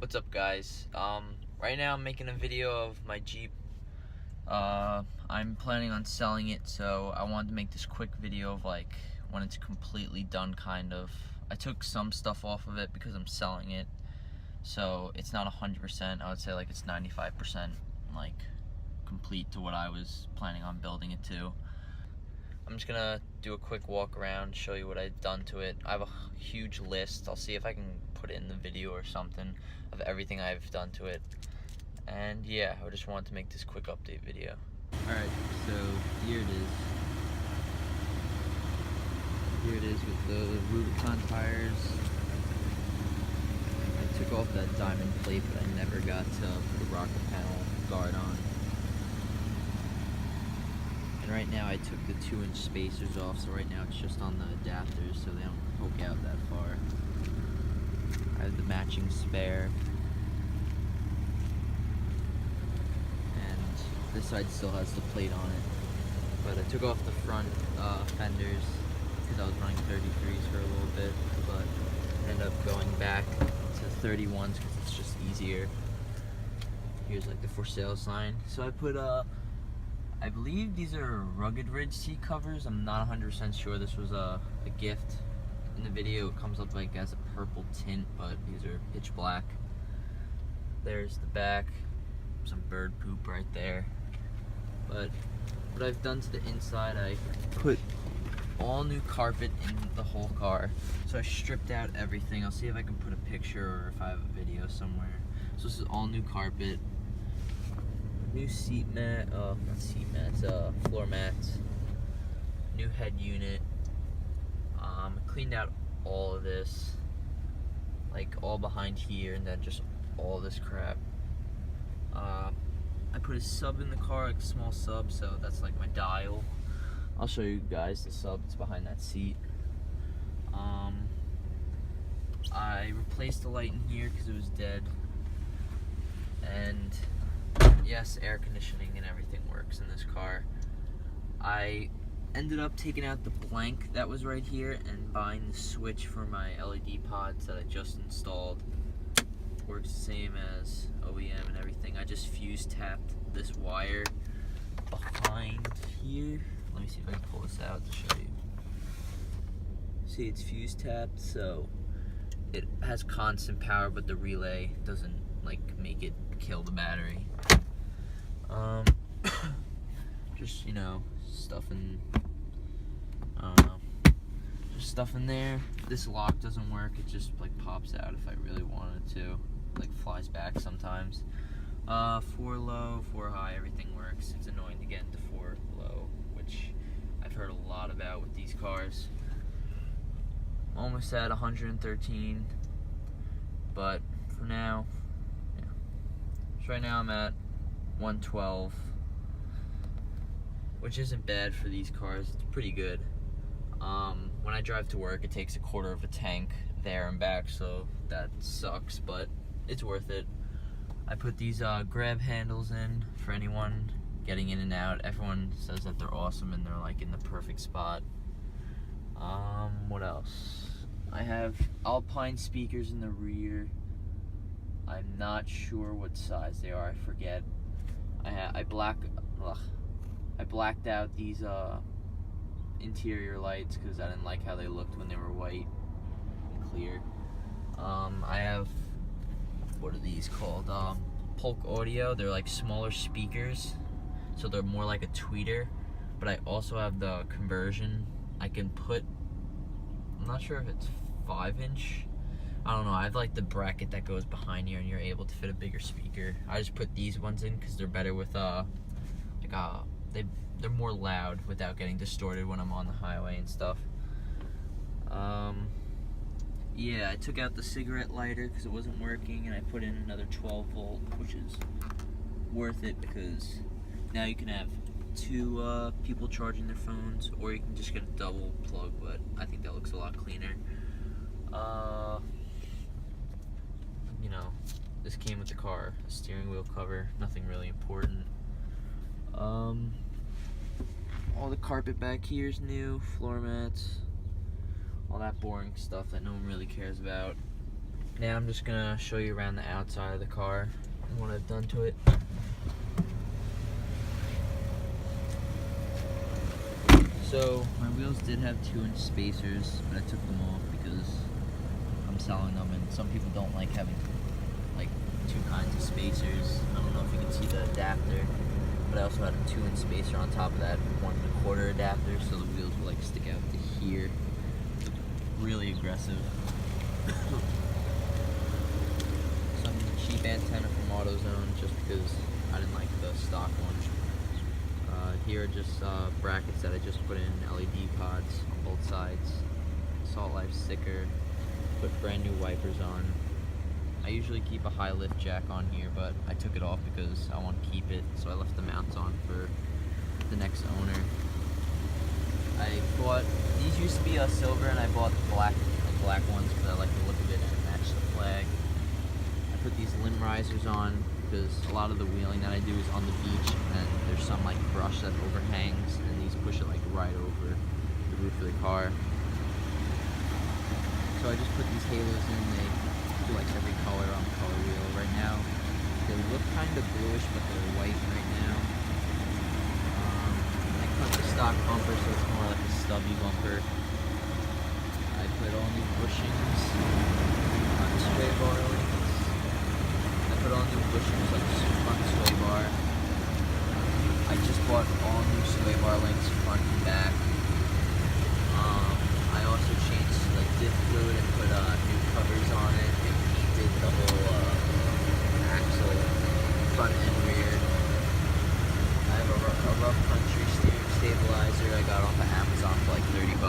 What's up, guys? Right now I'm making a video of my Jeep. I'm planning on selling it, so I wanted to make this quick video of like when it's completely done, kind of. I took some stuff off of it because I'm selling it, so it's not 100%. I would say like it's 95% like complete to what I was planning on building it to. I'm just gonna do a quick walk around, show you what I've done to it. I have a huge list. I'll see if I can put it in the video or something of everything I've done to it. And yeah, I just wanted to make this quick update video. Alright, so here it is. Here it is with the Rubicon tires. I took off that diamond plate, but I never got to put the rocker panel guard on. And right now I took the 2-inch spacers off, so right now it's just on the adapters so they don't poke out that far. I have the matching spare. And this side still has the plate on it. But I took off the front fenders because I was running 33s for a little bit, but I ended up going back to 31s because it's just easier. Here's like the for sale sign. So I put I believe these are Rugged Ridge seat covers. I'm not 100% sure. This was a gift. In the video it comes up like as a purple tint, but these are pitch black. There's the back. Some bird poop right there. But what I've done to the inside, I put all new carpet in the whole car. So I stripped out everything. I'll see if I can put a picture or if I have a video somewhere. So this is all new carpet. New seat mat, not seat mats, floor mats, new head unit. Cleaned out all of this, like all behind here, and then just all this crap. I put a sub in the car, like a small sub, so that's like my dial. I'll show you guys the sub, it's behind that seat. I replaced the light in here because it was dead, and yes, air conditioning and everything works in this car. I ended up taking out the blank that was right here and buying the switch for my LED pods that I just installed. Works the same as OEM and everything. I just fuse tapped this wire behind here. Let me see if I can pull this out to show you. See, it's fuse tapped, so it has constant power, but the relay doesn't like make it kill the battery. Just, you know, stuff in, I don't know, just stuff in there. This lock doesn't work, it just like pops out if I really wanted to, like flies back sometimes. 4 low, 4 high, everything works. It's annoying to get into 4 low, which I've heard a lot about with these cars. Almost at 113, but for now, yeah. So right now I'm at 112, which isn't bad for these cars. It's pretty good. When I drive to work, it takes a quarter of a tank there and back, so that sucks, but it's worth it. I put these grab handles in for anyone getting in and out. Everyone says that they're awesome and they're like in the perfect spot. What else? I have Alpine speakers in the rear. I'm not sure what size they are, I forget. I blacked out these interior lights because I didn't like how they looked when they were white and clear. I have, what are these called? Polk Audio. They're like smaller speakers, so they're more like a tweeter, but I also have the conversion. I can put, I'm not sure if it's 5-inch. I don't know. I have like the bracket that goes behind here and you're able to fit a bigger speaker. I just put these ones in because they're better with they're more loud without getting distorted when I'm on the highway and stuff. Yeah, I took out the cigarette lighter because it wasn't working, and I put in another 12 volt, which is worth it because now you can have 2 people charging their phones, or you can just get a double plug, but I think that looks a lot cleaner. You know, this came with the car, a steering wheel cover, nothing really important. All the carpet back here is new, floor mats, all that boring stuff that no one really cares about. Now I'm just gonna show you around the outside of the car and what I've done to it. So my wheels did have 2-inch spacers, but I took them off because I'm selling them, and some people don't like having like 2 kinds of spacers. I don't know if you can see the adapter, but I also had a 2-inch spacer on top of that 1 1/4 adapter, so the wheels will like stick out to here. Really aggressive. Some cheap antenna from AutoZone just because I didn't like the stock one. Here are just brackets that I just put in LED pods on both sides. Salt Life sticker. Put brand new wipers on. I usually keep a high lift jack on here, but I took it off because I want to keep it, so I left the mounts on for the next owner. I bought, these used to be silver, and I bought black ones because I like the look of it and it matched the flag. I put these limb risers on because a lot of the wheeling that I do is on the beach, and there's some like brush that overhangs, and these push it like right over the roof of the car. So I just put these halos in. They do like every color on the color wheel right now. They look kind of bluish, but they're white right now. I cut the stock bumper so it's more like a stubby bumper. I put all new bushings on sway bar links. I put all new bushings on the front sway bar. I just bought all new sway bar links front and back. I also changed like diff fluid and put new covers on it and painted the whole axle, front and rear. I have a rough country stabilizer I got off of Amazon for like $30.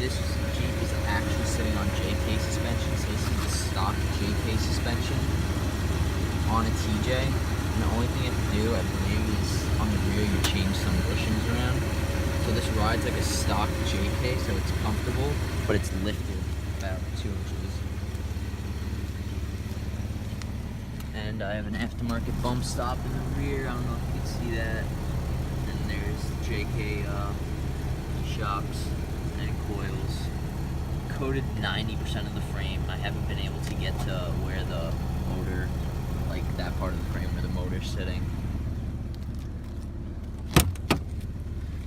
This Jeep is actually sitting on JK suspension, so this is the stock JK suspension on a TJ. And the only thing you have to do, I believe, is on the rear you change some bushings around. So this rides like a stock JK, so it's comfortable, but it's lifted about 2 inches. And I have an aftermarket bump stop in the rear. I don't know if you can see that. And there's JK shocks and coils. Coated 90% of the frame. I haven't been able to get to where the motor, like that part of the frame where the motor's sitting.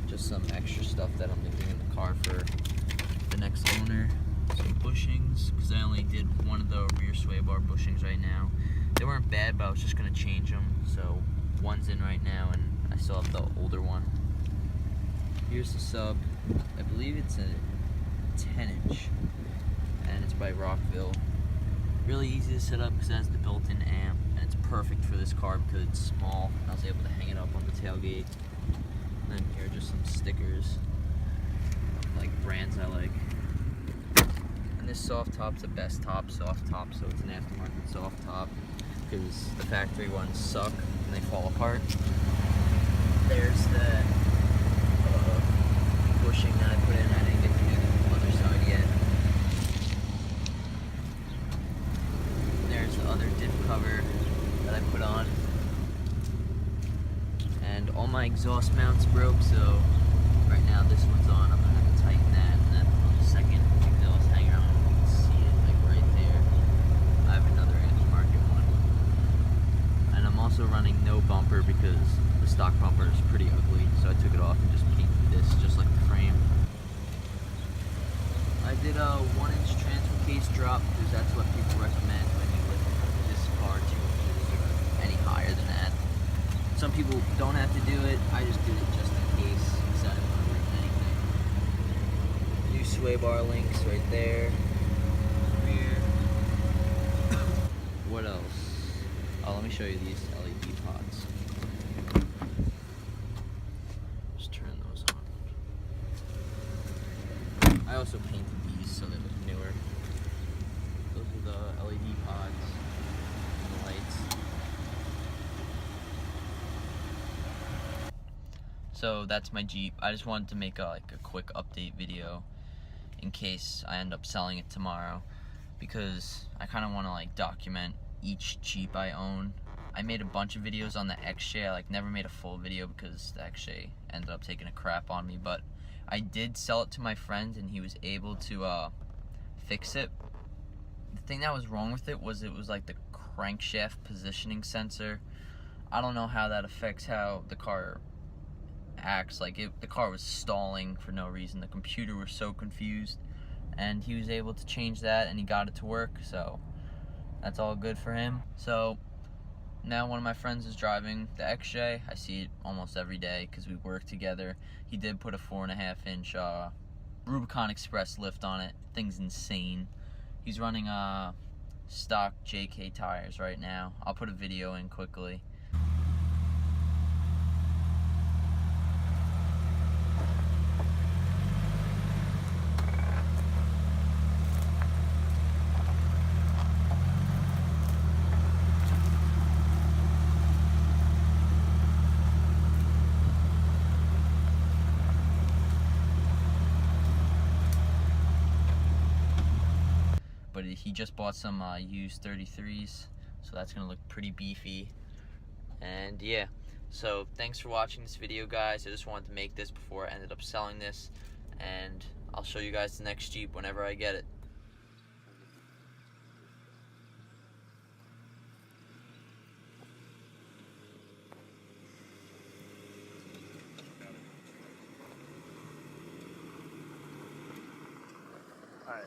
Just some extra stuff that I'm leaving in the car for the next owner. Some bushings, because I only did one of the rear sway bar bushings right now. They weren't bad, but I was just going to change them. So one's in right now, and I still have the older one. Here's the sub. I believe it's a 10-inch, and it's by Rockville. Really easy to set up because it has the built-in amp, and it's perfect for this car because it's small. I was able to hang it up on the tailgate. And then here are just some stickers, like brands I like. And this soft top's the best top, soft top, so it's an aftermarket soft top because the factory ones suck and they fall apart. There's the bushing that I put in. I didn't get to do the other side yet. There's the other diff cover that I put on. And all my exhaust mounts broke, so right now this one's on. I'm gonna have to tighten that, and then on the second exhaust hanger, I don't know if you can see it, like right there, I have another aftermarket one. And I'm also running no bumper because the stock bumper is pretty ugly, so I took it off and just painted this just like the frame. I did a 1-inch transfer case drop because that's what people recommend when you lift this car 2 inches or any higher than that. Some people don't have to do it. I just did it just in case because I didn't want to ruin anything. New sway bar links right there. Rear. What else? Oh, let me show you these LED pods. Just turn those on. I also painted these so they look newer. Those are the LED pods and the lights. So that's my Jeep. I just wanted to make a quick update video in case I end up selling it tomorrow, because I kind of want to like document each Jeep I own. I made a bunch of videos on the XJ. I like never made a full video because the XJ ended up taking a crap on me, but I did sell it to my friend and he was able to fix it. The thing that was wrong with it was like the crankshaft positioning sensor. I don't know how that affects how the car acts. Like the car was stalling for no reason. The computer was so confused, and he was able to change that, and he got it to work. So that's all good for him. So now one of my friends is driving the XJ. I see it almost every day because we work together. He did put a 4.5-inch Rubicon Express lift on it. Thing's insane. He's running stock JK tires right now. I'll put a video in quickly. But he just bought some used 33s, so that's gonna look pretty beefy. And yeah, so thanks for watching this video, guys. I just wanted to make this before I ended up selling this, and I'll show you guys the next Jeep whenever I get it. All right.